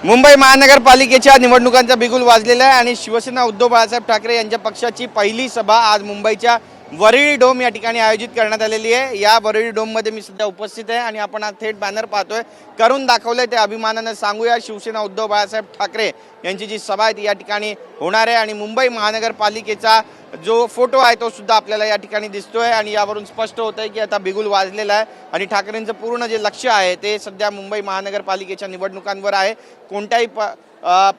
मुंबई महानगरपालिकेच्या निवडणुकांचा बिगुल वाजलेला आहे आणि शिवसेना उद्धव बाळासाहेब ठाकरे यांच्या पक्षाची पहिली सभा आज मुंबईच्या वरळी डोम या ठिकाणी आयोजित करण्यात आलेली आहे। या वरळी डोममध्ये मी सध्या उपस्थित आहे आणि आपण आज थेट बॅनर पाहतोय, करून दाखवलंय ते अभिमानाने सांगूया। शिवसेना उद्धव बाळासाहेब ठाकरे यांची जी सभा आहे ती या ठिकाणी होणार आहे आणि मुंबई महानगरपालिकेचा जो फोटो आहे तो सुद्धा आपल्याला या ठिकाणी दिसतोय आणि यावरून स्पष्ट होतंय की आता बिगुल वाजलेला आहे आणि ठाकरेंचं पूर्ण जे लक्ष आहे ते सध्या मुंबई महानगरपालिकेच्या निवडणुकांवर आहे। कोणत्याही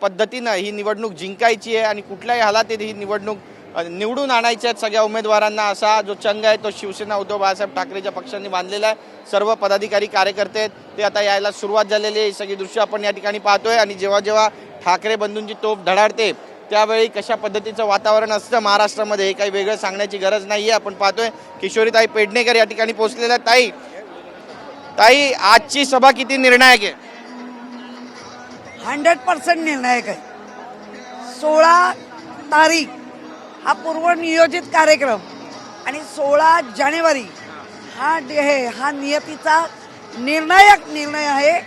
पद्धतीनं ही निवडणूक जिंकायची आहे आणि कुठल्याही हालातीत ही निवडणूक निवडून आणायच्या सगळ्या उमेदवारांना असा जो चंग आहे तो शिवसेना उद्धव बाळासाहेब ठाकरेच्या पक्षाने बांधलेला आहे। सर्व पदाधिकारी कार्यकर्ते ते आता यायला सुरुवात झालेली आहे। सगळी दृश्य आपण या ठिकाणी पाहतोय आणि जेव्हा जेव्हा ठाकरे बंधूंची तोफ धडाडते त्यावेळी कशा पद्धतीचं वातावरण असतं महाराष्ट्रामध्ये हे काही वेगळं सांगण्याची गरज नाहीये। आपण पाहतोय किशोरीताई पेडणेकर या ठिकाणी पोहोचलेल्या आहेत। ताई आजची सभा किती निर्णायक आहे? 100% निर्णायक आहे। 16 तारीख हा पूर्वनियोजित कार्यक्रम आणि 16 जानेवारी हा नियतीचा निर्णायक निर्णय आहे।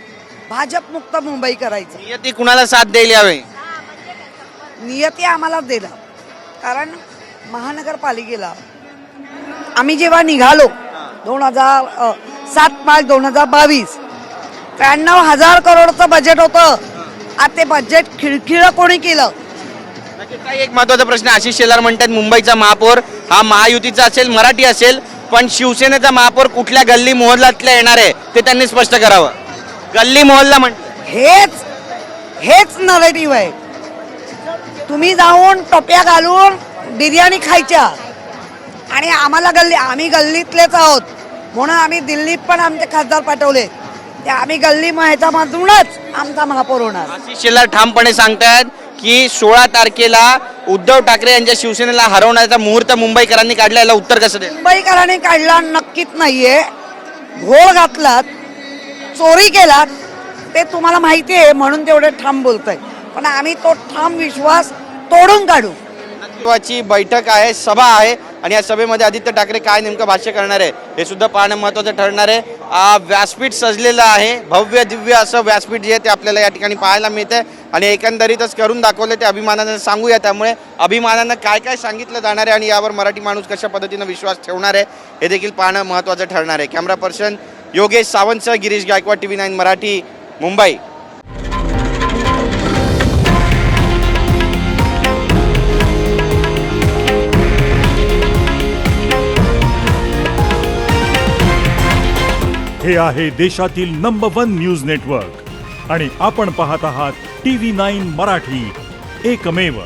भाजप मुक्त मुंबई करायचं। नियती कुणाला साथ देईल यावेळी? नियती आम्हाला दिला, कारण महानगरपालिकेला आम्ही जेव्हा निघालो 7 मार्च 2022 93,000 करोडचं बजेट होतं। आता ते बजेट खिळखिळं कोणी केलं? एक महत्त्वाचा प्रश्न, आशिष शेलार म्हणतात मुंबईचा महापौर हा महायुतीचा असेल, मराठी असेल, पण शिवसेनेचा महापौर कुठल्या गल्ली मोहल्ल्यातल्या येणार आहे ते त्यांनी स्पष्ट करावं। गल्ली मोहल्ला हेच नरेटिव्ह आहे। तुम्ही जाऊन टोप्या घालून बिर्याणी खायच्या आणि आम्ही गल्लीतलेच आहोत म्हणून आम्ही दिल्लीत पण आमचे खासदार पाठवले, ते आम्ही गल्ली ह्याच्यामधूनच आमचा महापौर होणार। आशिष शेलार ठामपणे सांगतात की 16 तारखेला उद्धव ठाकरे यांच्या शिवसेनेला हरवण्याचा मुहूर्त मुंबईकरांनी काढला, याला उत्तर कसं देईल? मुंबईकरांनी काढला नक्कीच नाहीये। घोळ घातलात, चोरी केलात, ते तुम्हाला माहिती आहे म्हणून तेवढे ठाम बोलताय, पण आम्ही तो ठाम विश्वास तोडून काढू। महत्त्वाची बैठक आहे, सभा आहे आणि या सभेमध्ये आदित्य ठाकरे काय नेमकं भाष्य करणार आहे हे सुद्धा पाहणं महत्त्वाचं ठरणार आहे। व्यासपीठ सजलेलं आहे, भव्य दिव्य असं व्यासपीठ जे आहे ते आपल्याला या ठिकाणी पाहायला मिळतंय आणि एकंदरीतच करून दाखवलं ते अभिमानानं सांगूया। त्यामुळे अभिमानानं काय काय सांगितलं जाणार आहे आणि यावर मराठी माणूस कशा पद्धतीनं विश्वास ठेवणार आहे हे देखील पाहणं महत्त्वाचं ठरणार आहे। कॅमेरा पर्सन योगेश सावंतसह गिरीश गायकवाड, TV9 मराठी, मुंबई। हे आहे देशातील नंबर 1 न्यूज नेटवर्क आणि आपण पाहत आहात TV9 मराठी, एकमेव।